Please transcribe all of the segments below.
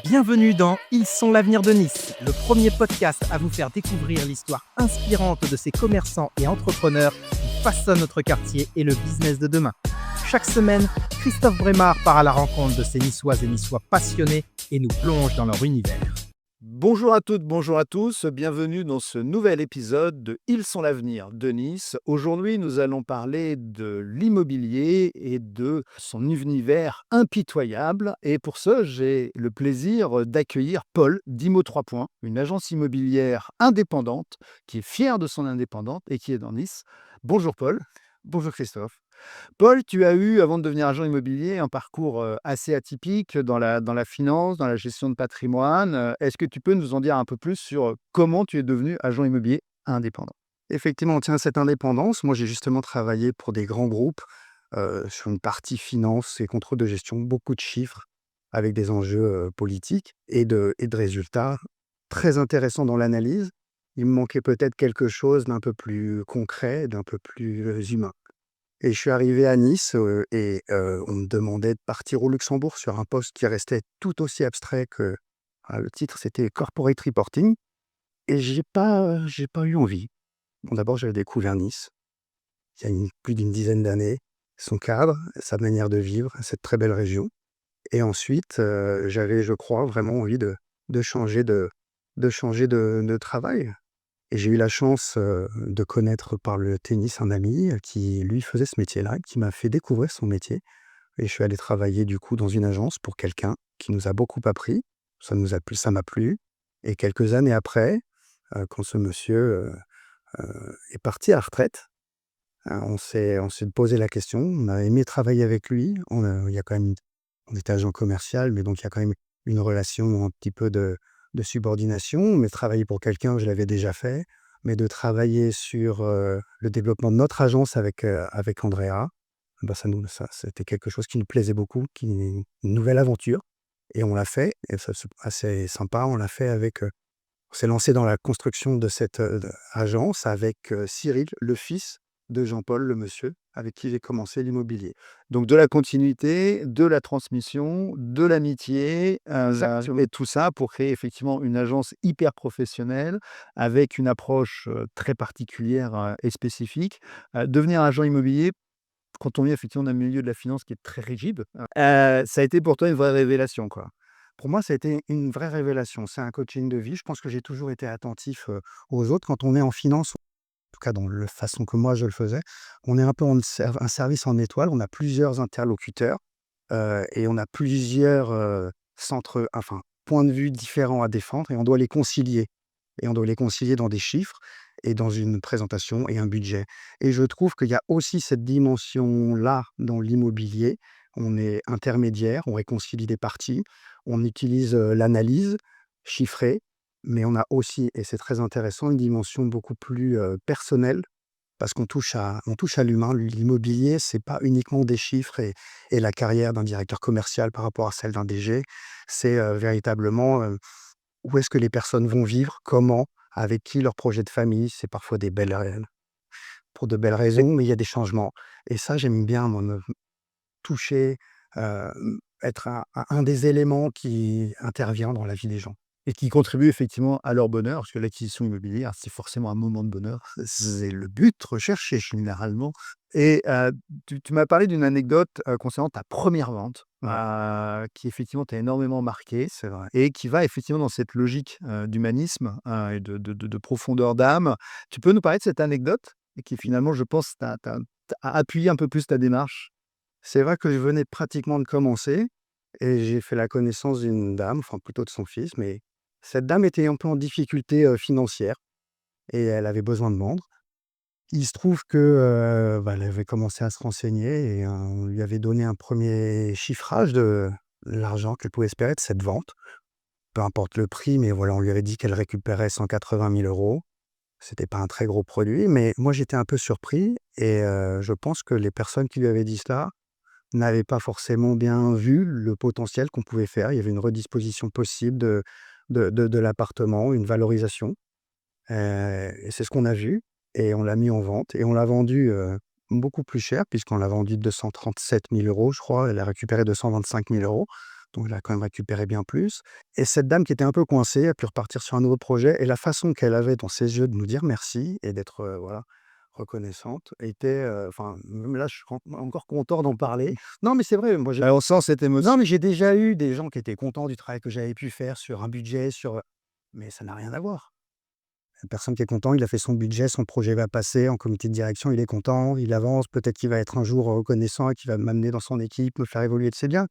Bienvenue dans Ils sont l'avenir de Nice, le premier podcast à vous faire découvrir l'histoire inspirante de ces commerçants et entrepreneurs qui façonnent notre quartier et le business de demain. Chaque semaine, Christophe Brémard part à la rencontre de ces Niçoises et Niçois passionnés et nous plonge dans leur univers. Bonjour à toutes, bonjour à tous, bienvenue dans ce nouvel épisode de Ils sont l'avenir de Nice. Aujourd'hui, nous allons parler de l'immobilier et de son univers impitoyable. Et pour ça, j'ai le plaisir d'accueillir Paul d'Imo 3 Points, une agence immobilière indépendante qui est fière de son indépendance et qui est dans Nice. Bonjour Paul. Bonjour Christophe. Paul, tu as eu, avant de devenir agent immobilier, un parcours assez atypique dans la finance, dans la gestion de patrimoine. Est-ce que tu peux nous en dire un peu plus sur comment tu es devenu agent immobilier indépendant? Effectivement, on tient à cette indépendance. Moi, j'ai justement travaillé pour des grands groupes sur une partie finance et contrôle de gestion, beaucoup de chiffres avec des enjeux politiques et de résultats très intéressants dans l'analyse. Il me manquait peut-être quelque chose d'un peu plus concret, d'un peu plus humain. Et je suis arrivé à Nice et on me demandait de partir au Luxembourg sur un poste qui restait tout aussi abstrait que le titre, c'était Corporate Reporting. Et j'ai pas eu envie. Bon, d'abord, j'avais découvert Nice, il y a plus d'une dizaine d'années, son cadre, sa manière de vivre, cette très belle région. Et ensuite, j'avais, je crois, vraiment envie de changer de travail. Et j'ai eu la chance de connaître par le tennis un ami qui, lui, faisait ce métier-là, qui m'a fait découvrir son métier. Et je suis allé travailler, du coup, dans une agence pour quelqu'un qui nous a beaucoup appris. Ça m'a plu. Et quelques années après, quand ce monsieur est parti à la retraite. On s'est posé la question, on a aimé travailler avec lui. Il y a quand même on était agent commercial, mais donc il y a quand même une relation un petit peu de subordination. Mais travailler pour quelqu'un, je l'avais déjà fait. Mais de travailler sur, le développement de notre agence avec Andrea, bah, ça c'était quelque chose qui nous plaisait beaucoup, une nouvelle aventure et on l'a fait et ça c'est assez sympa. On s'est lancé dans la construction de cette, agence avec, Cyril, le fils de Jean-Paul, le monsieur, avec qui j'ai commencé l'immobilier. Donc de la continuité, de la transmission, de l'amitié, Exactement. et tout ça pour créer effectivement une agence hyper professionnelle avec une approche, très particulière, et spécifique. Devenir agent immobilier, quand on vient effectivement d'un milieu de la finance qui est très rigide, ça a été pour toi une vraie révélation, quoi? Pour moi, ça a été une vraie révélation. C'est un coaching de vie. Je pense que j'ai toujours été attentif, aux autres. Quand on est en finance, en tout cas dans la façon que moi je le faisais, on est un peu un service en étoile. On a plusieurs interlocuteurs, et on a plusieurs, points de vue différents à défendre et on doit les concilier. Et on doit les concilier dans des chiffres et dans une présentation et un budget. Et je trouve qu'il y a aussi cette dimension-là dans l'immobilier. On est intermédiaire, on réconcilie des parties, on utilise, l'analyse chiffrée, mais on a aussi, et c'est très intéressant, une dimension beaucoup plus, personnelle parce qu'on touche à l'humain. L'immobilier, c'est pas uniquement des chiffres et la carrière d'un directeur commercial par rapport à celle d'un DG. C'est, véritablement, où est-ce que les personnes vont vivre, comment, avec qui, leur projet de famille. C'est parfois des belles ré pour de belles raisons, mais il y a des changements et ça, j'aime bien moi me toucher, être un des éléments qui intervient dans la vie des gens. Et qui contribuent effectivement à leur bonheur, parce que l'acquisition immobilière, c'est forcément un moment de bonheur. C'est le but recherché généralement. Et tu m'as parlé d'une anecdote, concernant ta première vente, Ouais, qui effectivement t'a énormément marqué c'est vrai. et qui va effectivement dans cette logique, d'humanisme, et de profondeur d'âme. Tu peux nous parler de cette anecdote et qui finalement, je pense, t'a appuyé un peu plus ta démarche? C'est vrai que je venais pratiquement de commencer et j'ai fait la connaissance d'une dame, enfin plutôt de son fils, mais cette dame était un peu en difficulté, financière et elle avait besoin de vendre. Il se trouve que, bah, elle avait commencé à se renseigner et on lui avait donné un premier chiffrage de l'argent qu'elle pouvait espérer de cette vente. Peu importe le prix, mais voilà, on lui avait dit qu'elle récupérait 180 000 €. C'était pas un très gros produit, mais moi j'étais un peu surpris et je pense que les personnes qui lui avaient dit cela n'avaient pas forcément bien vu le potentiel qu'on pouvait faire. Il y avait une redisposition possible de l'appartement, une valorisation, et c'est ce qu'on a vu et on l'a mis en vente et on l'a vendu, beaucoup plus cher puisqu'on l'a vendu 237 000 €, je crois. Elle a récupéré 225 000 €. donc elle a quand même récupéré bien plus. Et cette dame qui était un peu coincée a pu repartir sur un nouveau projet et la façon qu'elle avait dans ses yeux de nous dire merci et d'être, voilà, reconnaissante était, enfin, même là, je suis encore content d'en parler. Non, mais c'est vrai, moi j'ai On sent cette émotion. non, mais j'ai déjà eu des gens qui étaient contents du travail que j'avais pu faire sur un budget, mais ça n'a rien à voir. La personne qui est content, il a fait son budget, son projet va passer en comité de direction, il est content, il avance, peut-être qu'il va être un jour reconnaissant et qu'il va m'amener dans son équipe, me faire évoluer, c'est bien.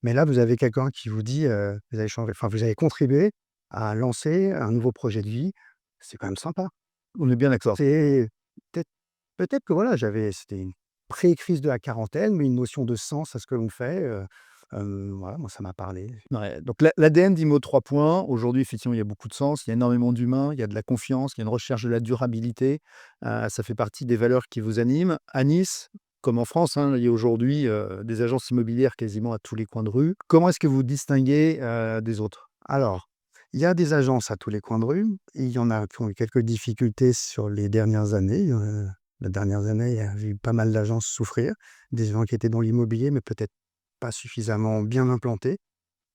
Mais là, vous avez quelqu'un qui vous dit, vous avez changé enfin, vous avez contribué à lancer un nouveau projet de vie, c'est quand même sympa. On est bien d'accord. C'est peut-être peut-être que voilà, c'était une pré-crise de la quarantaine, mais une notion de sens à ce que l'on fait, voilà, moi ça m'a parlé. Ouais, donc l'ADN d'Imo 3 points, aujourd'hui, effectivement, il y a beaucoup de sens, il y a énormément d'humains, il y a de la confiance, il y a une recherche de la durabilité. Ça fait partie des valeurs qui vous animent. À Nice, comme en France, hein, il y a aujourd'hui des agences immobilières quasiment à tous les coins de rue. Comment est-ce que vous distinguez des autres? Alors, il y a des agences à tous les coins de rue. Il y en a qui ont eu quelques difficultés sur les dernières années. Les dernières années, il y a eu pas mal d'agences souffrir, des gens qui étaient dans l'immobilier, mais peut-être pas suffisamment bien implantés.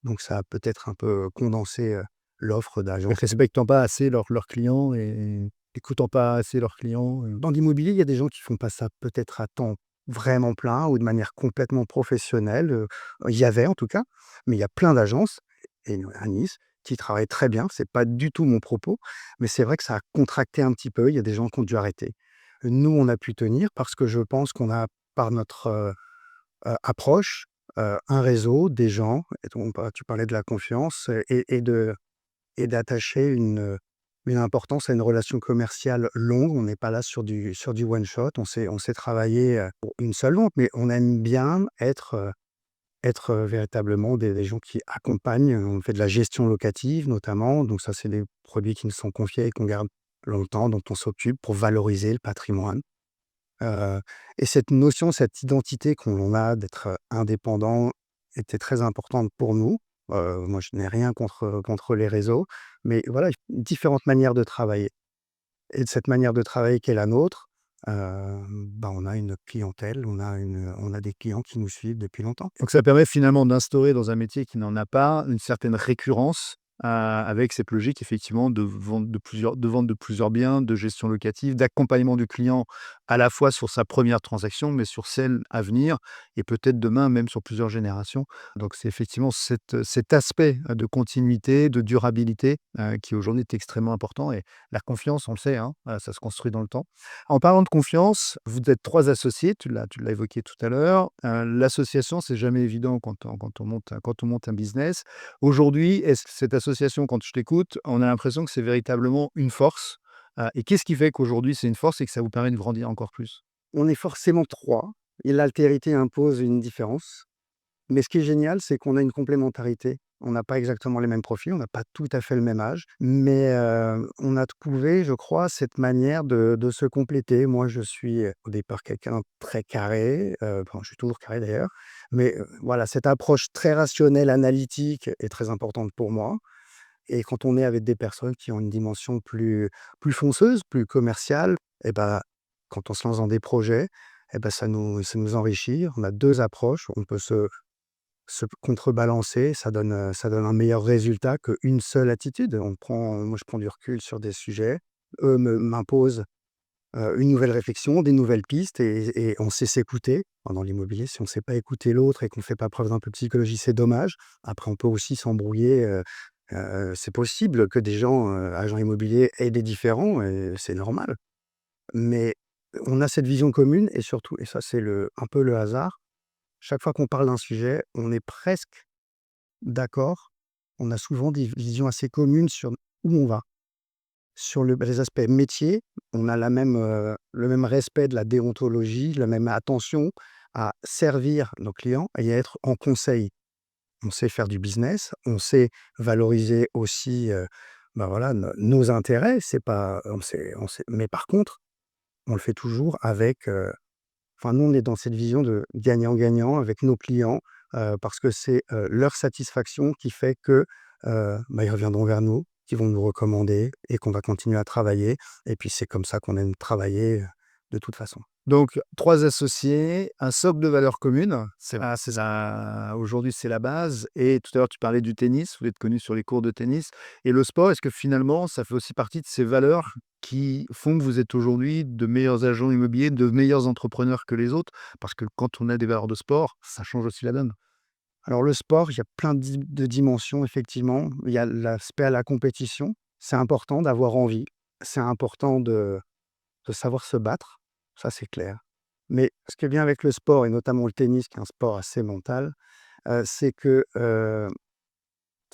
Donc ça a peut-être un peu condensé, l'offre Ne d'agences. respectant pas assez leurs clients et écoutant pas assez leurs clients. Dans l'immobilier, il y a des gens qui font pas ça peut-être à temps vraiment plein ou de manière complètement professionnelle, il y avait en tout cas, mais il y a plein d'agences et à Nice qui travaillent très bien. C'est pas du tout mon propos, mais c'est vrai que ça a contracté un petit peu. Il y a des gens qui ont dû arrêter. Nous, on a pu tenir parce que je pense qu'on a, par notre, approche, un réseau, des gens et donc tu parlais de la confiance, et d'attacher une importance à une relation commerciale longue. On n'est pas là sur du one shot. On sait travailler, pour une seule vente, mais on aime bien être véritablement des gens qui accompagnent. On fait de la gestion locative notamment, donc ça, c'est des produits qui nous sont confiés et qu'on garde longtemps, dont on s'occupe pour valoriser le patrimoine. Heu et cette notion, cette identité qu'on a d'être, indépendant était très importante pour nous. Moi, je n'ai rien contre les réseaux, mais voilà, différentes manières de travailler et de cette manière de travailler qui est la nôtre, on a une clientèle, on a des clients qui nous suivent depuis longtemps. Donc ça permet finalement d'instaurer dans un métier qui n'en a pas, une certaine récurrence, avec cette logique effectivement de vente de plusieurs biens, de gestion locative, d'accompagnement du client à la fois sur sa première transaction, mais sur celle à venir et peut-être demain même sur plusieurs générations. Donc c'est effectivement cet aspect, de continuité, de durabilité, qui aujourd'hui est extrêmement important et la confiance, on le sait, hein, ça se construit dans le temps. En parlant de confiance, vous êtes 3 associés, tu l'as évoqué tout à l'heure. L'association, c'est jamais évident quand on monte un business. Aujourd'hui, est-ce que cette association, quand je t'écoute, on a l'impression que c'est véritablement une force? Et qu'est-ce qui fait qu'aujourd'hui c'est une force et que ça vous permet de grandir encore plus? On est forcément 3 et l'altérité impose une différence. Mais ce qui est génial, c'est qu'on a une complémentarité. On n'a pas exactement les mêmes profils, on n'a pas tout à fait le même âge, mais on a trouvé, je crois, cette manière de se compléter. Moi, je suis, au départ quelqu'un de très carré, enfin, je suis toujours carré d'ailleurs, mais voilà, cette approche très rationnelle, analytique est très importante pour moi et quand on est avec des personnes qui ont une dimension plus fonceuse, plus commerciale et ben, quand on se lance dans des projets et ben, ça nous enrichit. On a 2 approches, on peut se contrebalancer, ça donne un meilleur résultat qu'une seule attitude. Moi, je prends du recul sur des sujets. Eux m'imposent, une nouvelle réflexion, des nouvelles pistes et on sait s'écouter. Dans l'immobilier, si on ne sait pas écouter l'autre et qu'on ne fait pas preuve d'un peu de psychologie, c'est dommage. Après, on peut aussi s'embrouiller, c'est possible que des gens, agents immobiliers aient des différends et c'est normal. Mais on a cette vision commune et surtout et ça, c'est un peu le hasard, chaque fois qu'on parle d'un sujet, on est presque d'accord. On a souvent des visions assez communes sur où on va. Sur les aspects métiers, on a le même respect de la déontologie, la même attention à servir nos clients et à être en conseil. On sait faire du business, on sait valoriser aussi, voilà, nos intérêts. C'est pas on sait mais par contre, on le fait toujours avec, enfin, nous, on est dans cette vision de gagnant-gagnant avec nos clients, parce que c'est, leur satisfaction qui fait que, ils reviendront vers nous, qu'ils vont nous recommander et qu'on va continuer à travailler et puis c'est comme ça qu'on aime travailler, de toute façon. Donc 3 associés, un socle de valeurs communes. C'est vrai. C'est ça, aujourd'hui, c'est la base et tout à l'heure, tu parlais du tennis, vous êtes connus sur les cours de tennis et le sport, est-ce que finalement, ça fait aussi partie de ces valeurs qui font que vous êtes aujourd'hui de meilleurs agents immobiliers, de meilleurs entrepreneurs que les autres? Parce que quand on a des valeurs de sport, ça change aussi la donne. Alors le sport, il y a plein de dimensions effectivement. Il y a l'aspect à la compétition. C'est important d'avoir envie. C'est important de savoir se battre. Ça, c'est clair. Mais ce qui est bien avec le sport et notamment le tennis, qui est un sport assez mental, c'est que,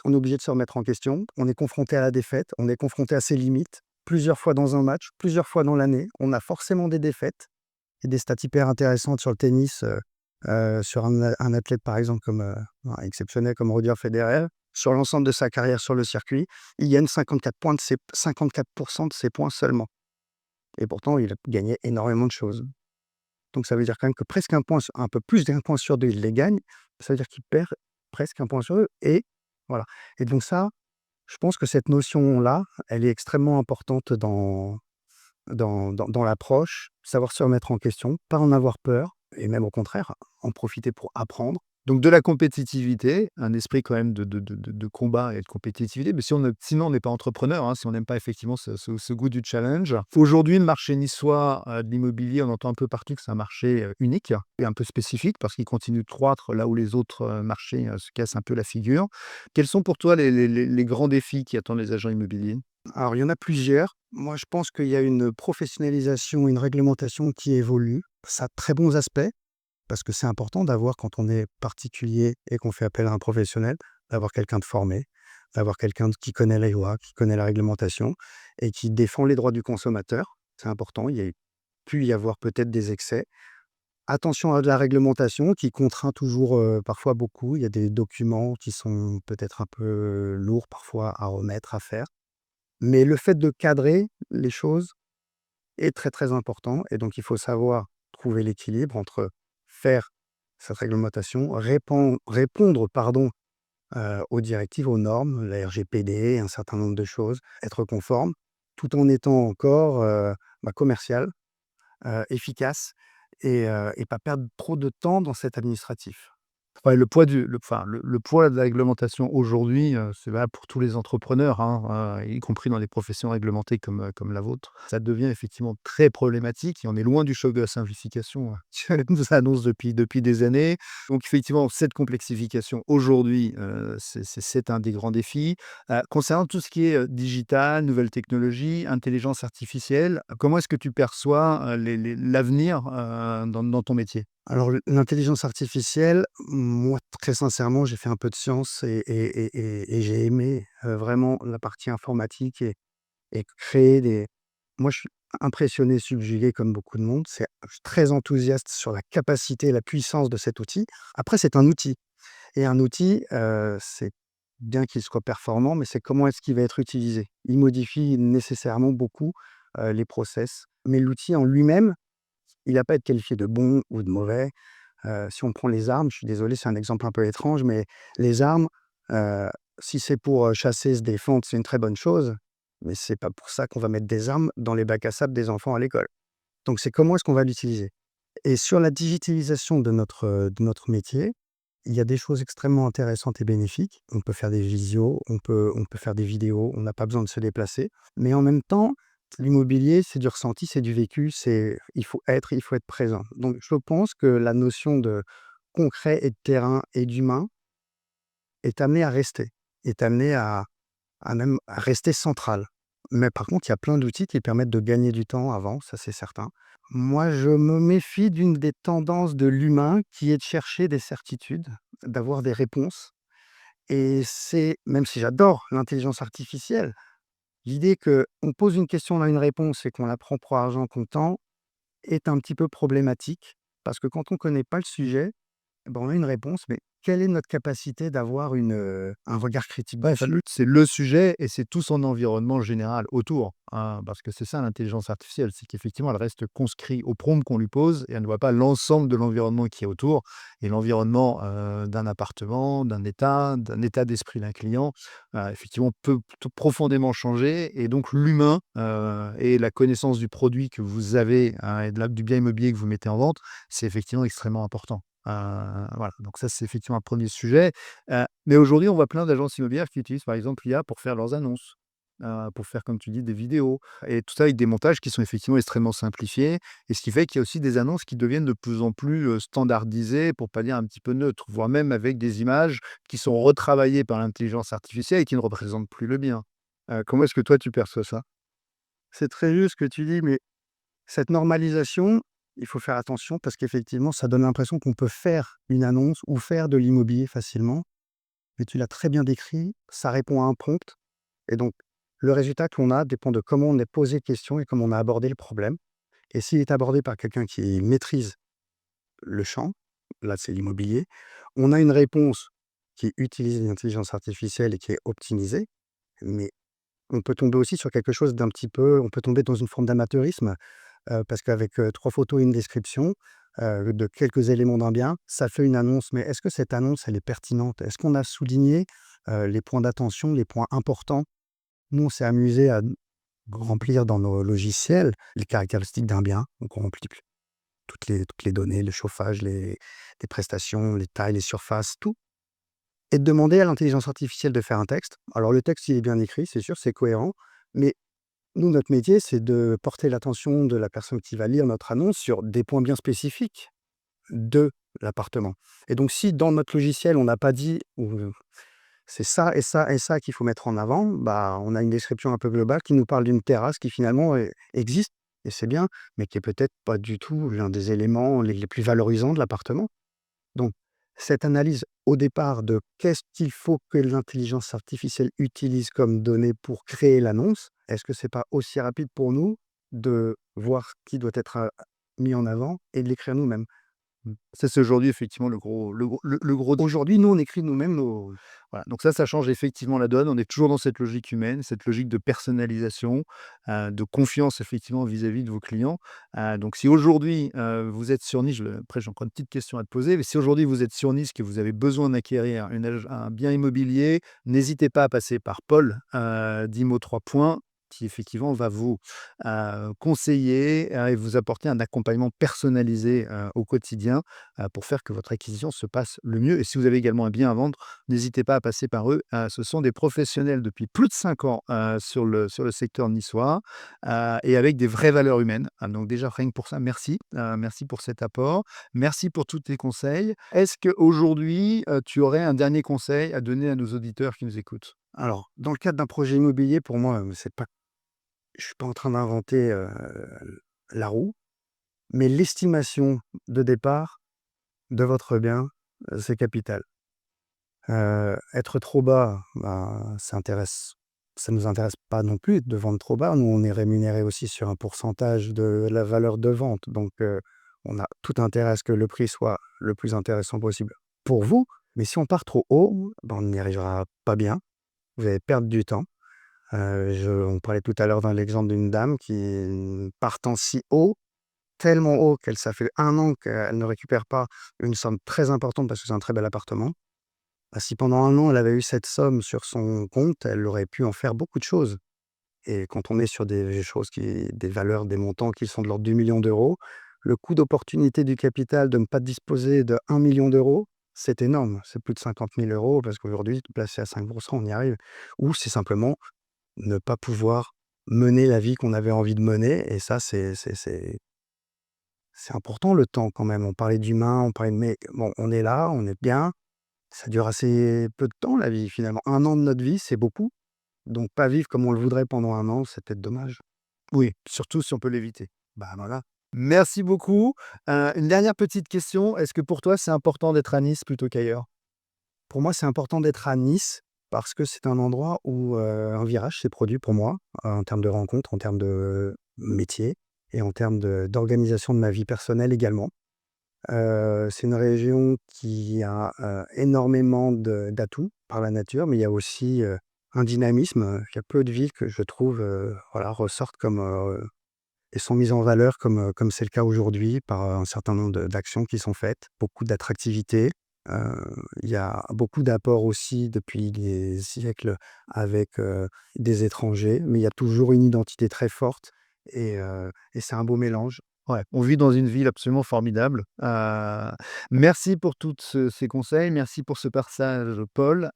on est obligé de se remettre en question. On est confronté à la défaite, on est confronté à ses limites, plusieurs fois dans un match, plusieurs fois dans l'année. On a forcément des défaites et des stats hyper intéressantes sur le tennis, sur un athlète, par exemple, comme, exceptionnel comme Roger Federer. Sur l'ensemble de sa carrière sur le circuit, il gagne 54 de ses points seulement et pourtant il a gagné énormément de choses. Donc ça veut dire quand même que presque un peu plus d'un point sur 2, il les gagne. Ça veut dire qu'il perd presque un point sur 2 et voilà et donc ça, je pense que cette notion-là, elle est extrêmement importante dans l'approche, savoir se remettre en question, pas en avoir peur et même au contraire, en profiter pour apprendre. Donc de la compétitivité, un esprit quand même de combat et de compétitivité, mais sinon on n'est pas entrepreneur, hein, si on n'aime pas effectivement ce goût du challenge. Aujourd'hui, le marché niçois, de l'immobilier, on entend un peu partout que c'est un marché, unique et un peu spécifique parce qu'il continue de croître là où les autres, marchés, se cassent un peu la figure. Quels sont pour toi les grands défis qui attendent les agents immobiliers? Alors il y en a plusieurs. Moi, je pense qu'il y a une professionnalisation, une réglementation qui évolue. Ça a de très bons aspects. Parce que c'est important d'avoir, quand on est particulier et qu'on fait appel à un professionnel, d'avoir quelqu'un de formé, d'avoir quelqu'un qui connaît les lois, qui connaît la réglementation et qui défend les droits du consommateur. C'est important, il y a pu y avoir peut-être des excès. Attention à de la réglementation qui contraint toujours parfois beaucoup. Il y a des documents qui sont peut-être un peu lourds parfois à remettre, à faire. Mais le fait de cadrer les choses est très très important et donc il faut savoir trouver l'équilibre entre faire cette réglementation, répondre pardon, aux directives, aux normes, la RGPD, un certain nombre de choses, être conforme, tout en étant encore, commercial, efficace et pas perdre trop de temps dans cet administratif. Ouais, le poids de la réglementation aujourd'hui, c'est valable pour tous les entrepreneurs, hein, y compris dans les professions réglementées comme la vôtre. Ça devient effectivement très problématique et on est loin du choc de la simplification, qui nous annonce depuis des années. Donc effectivement, cette complexification aujourd'hui, c'est un des grands défis. Concernant tout ce qui est, digital, nouvelles technologies, intelligence artificielle, comment est-ce que tu perçois, l'avenir, dans ton métier? Alors l'intelligence artificielle, moi très sincèrement, j'ai fait un peu de sciences et j'ai aimé, vraiment la partie informatique et créer des moi je suis impressionné, subjugué comme beaucoup de monde. Je suis très enthousiaste sur la capacité et la puissance de cet outil. Après c'est un outil et un outil, c'est bien qu'il soit performant, mais c'est comment est-ce qu'il va être utilisé? Il modifie nécessairement beaucoup, les process, mais l'outil en lui-même, il a pas à être qualifié de bon ou de mauvais. Si on prend les armes, je suis désolé, c'est un exemple un peu étrange, mais les armes, heu, si c'est pour, chasser, se défendre, c'est une très bonne chose, mais c'est pas pour ça qu'on va mettre des armes dans les bacs à sable des enfants à l'école. Donc c'est comment est-ce qu'on va l'utiliser? Et sur la digitalisation de notre métier, il y a des choses extrêmement intéressantes et bénéfiques. On peut faire des visios, on peut faire des vidéos, on n'a pas besoin de se déplacer. Mais en même temps, l'immobilier, c'est du ressenti, c'est du vécu, il faut être présent. Donc je pense que la notion de concret et de terrain et d'humain est amenée à rester, est amenée à même à rester centrale. Mais par contre, il y a plein d'outils qui permettent de gagner du temps avant, ça c'est certain. Moi, je me méfie d'une des tendances de l'humain qui est de chercher des certitudes, d'avoir des réponses. Et c'est, même si j'adore l'intelligence artificielle, l'idée qu'on pose une question, on a une réponse et qu'on la prend pour argent comptant est un petit peu problématique. Parce que quand on ne connaît pas le sujet, ben, on a une réponse, mais quelle est notre capacité d'avoir un regard critique Ouais, dessus? c'est le sujet et c'est tout son environnement général autour, hein, parce que c'est ça l'intelligence artificielle, c'est qu'effectivement, elle reste conscrit au prompt qu'on lui pose et elle ne voit pas l'ensemble de l'environnement qui est autour et l'environnement, d'un appartement, d'un état d'esprit d'un client, effectivement peut profondément changer et donc l'humain, et la connaissance du produit que vous avez, hein, et du bien immobilier que vous mettez en vente, c'est effectivement extrêmement important. Voilà, donc ça, c'est effectivement un premier sujet. Mais aujourd'hui, on voit plein d'agences immobilières qui utilisent, par exemple, l'IA pour faire leurs annonces, pour faire, comme tu dis, des vidéos et tout ça avec des montages qui sont effectivement extrêmement simplifiés et ce qui fait qu'il y a aussi des annonces qui deviennent de plus en plus, standardisées, pour pas dire un petit peu neutres, voire même avec des images qui sont retravaillées par l'intelligence artificielle et qui ne représentent plus le bien. Comment est-ce que toi, tu perçois ça? C'est très juste ce que tu dis, mais cette normalisation, il faut faire attention parce qu'effectivement, ça donne l'impression qu'on peut faire une annonce ou faire de l'immobilier facilement. Mais tu l'as très bien décrit, ça répond à un prompt et donc le résultat qu'on a dépend de comment on est posé question et comment on a abordé le problème et s'il est abordé par quelqu'un qui maîtrise le champ, là, c'est l'immobilier, on a une réponse qui utilise l'intelligence artificielle et qui est optimisée, mais on peut tomber aussi sur quelque chose d'un petit peu on peut tomber dans une forme d'amateurisme, parce qu'avec, 3 photos et une description, de quelques éléments d'un bien, ça fait une annonce. Mais est-ce que cette annonce, elle est pertinente? Est-ce qu'on a souligné, les points d'attention, les points importants? Nous, on s'est amusé à remplir dans nos logiciels les caractéristiques d'un bien. Donc on remplit toutes les données, le chauffage, les prestations, les tailles, les surfaces, tout et de demander à l'intelligence artificielle de faire un texte. Alors le texte, il est bien écrit, c'est sûr, c'est cohérent, mais nous, notre métier, c'est de porter l'attention de la personne qui va lire notre annonce sur des points bien spécifiques de l'appartement. Et donc, si dans notre logiciel, on n'a pas dit c'est ça et ça et ça qu'il faut mettre en avant, bah, on a une description un peu globale qui nous parle d'une terrasse qui finalement existe, et c'est bien, mais qui est peut-être pas du tout l'un des éléments les plus valorisants de l'appartement. Donc, cette analyse au départ de qu'est-ce qu'il faut que l'intelligence artificielle utilise comme données pour créer l'annonce, est-ce que c'est pas aussi rapide pour nous de voir qui doit être mis en avant et de l'écrire nous-mêmes? Ça, c'est aujourd'hui effectivement le gros. Aujourd'hui, nous, on écrit nous-mêmes nos... Voilà, donc ça change effectivement la donne. On est toujours dans cette logique humaine, cette logique de personnalisation, de confiance effectivement vis-à-vis de vos clients. Donc si aujourd'hui, vous êtes sur Nice, après j'ai encore une petite question à te poser, mais si aujourd'hui vous êtes sur Nice, que vous avez besoin d'acquérir un bien immobilier, n'hésitez pas à passer par Paul, d'Imo 3 points, qui effectivement va vous, conseiller, et vous apporter un accompagnement personnalisé, au quotidien, pour faire que votre acquisition se passe le mieux et si vous avez également un bien à vendre, n'hésitez pas à passer par eux. Ce sont des professionnels depuis plus de 5 ans, sur le secteur niçois, et avec des vraies valeurs humaines. Donc déjà, rien que pour ça, merci. Merci pour cet apport. Merci pour tous tes conseils. Est-ce qu'aujourd'hui, tu aurais un dernier conseil à donner à nos auditeurs qui nous écoutent? Alors, dans le cadre d'un projet immobilier, pour moi, c'est pas je suis pas en train d'inventer, la roue, mais l'estimation de départ de votre bien, c'est capital. Être trop bas, ben, ça nous intéresse pas non plus de vendre trop bas. Nous, on est rémunérés aussi sur un pourcentage de la valeur de vente, donc on a tout intérêt à ce que le prix soit le plus intéressant possible pour vous. Mais si on part trop haut, ben, on n'y arrivera pas bien. Vous allez perdre du temps. On parlait tout à l'heure d'un l'exemple d'une dame qui, partant si haut, tellement haut ça fait 1 an qu'elle ne récupère pas une somme très importante parce que c'est un très bel appartement. Bah, si pendant 1 an, elle avait eu cette somme sur son compte, elle aurait pu en faire beaucoup de choses et quand on est sur des valeurs, des montants qui sont de l'ordre du million d'euros, le coût d'opportunité du capital de ne pas disposer de 1 million d'euros, c'est énorme. C'est plus de 50 000 € parce qu'aujourd'hui, placé à 5 on y arrive. Ou c'est simplement ne pas pouvoir mener la vie qu'on avait envie de mener et ça, c'est important le temps quand même. On parlait d'humain, on parlait de mais bon, on est là, on est bien. Ça dure assez peu de temps la vie finalement. 1 an de notre vie, c'est beaucoup. Donc pas vivre comme on le voudrait pendant 1 an, c'est peut-être dommage. Oui, surtout si on peut l'éviter. Bah, voilà. Merci beaucoup. Une dernière petite question, est-ce que pour toi, c'est important d'être à Nice plutôt qu'ailleurs? Pour moi, c'est important d'être à Nice parce que c'est un endroit où, un virage s'est produit pour moi, en termes de rencontres, en termes de métier et en termes d'organisation de ma vie personnelle également. C'est une région qui a, énormément d'atouts par la nature, mais il y a aussi, un dynamisme, il y a peu de villes que je trouve, voilà, ressortent comme, et sont mises en valeur comme c'est le cas aujourd'hui par, un certain nombre d'actions qui sont faites. Beaucoup d'attractivité, il y a beaucoup d'apports aussi depuis des siècles avec, des étrangers, mais il y a toujours une identité très forte et c'est un beau mélange. Ouais, on vit dans une ville absolument formidable. Merci pour tous ces conseils, merci pour ce partage, Paul.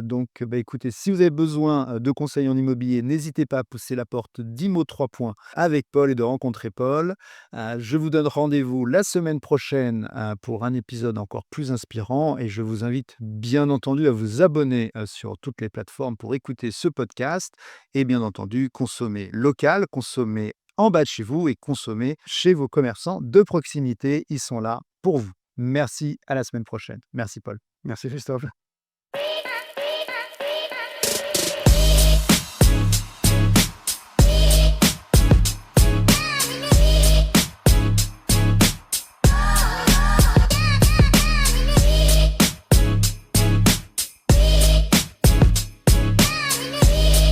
Donc, bah, écoutez, si vous avez besoin de conseils en immobilier, n'hésitez pas à pousser la porte d'Imo 3 points avec Paul et de rencontrer Paul. Je vous donne rendez-vous la semaine prochaine pour un épisode encore plus inspirant et je vous invite bien entendu à vous abonner sur toutes les plateformes pour écouter ce podcast et bien entendu consommer local, consommer en bas de chez vous et consommer chez vos commerçants de proximité. Ils sont là pour vous. Merci, à la semaine prochaine. Merci Paul. Merci Christophe.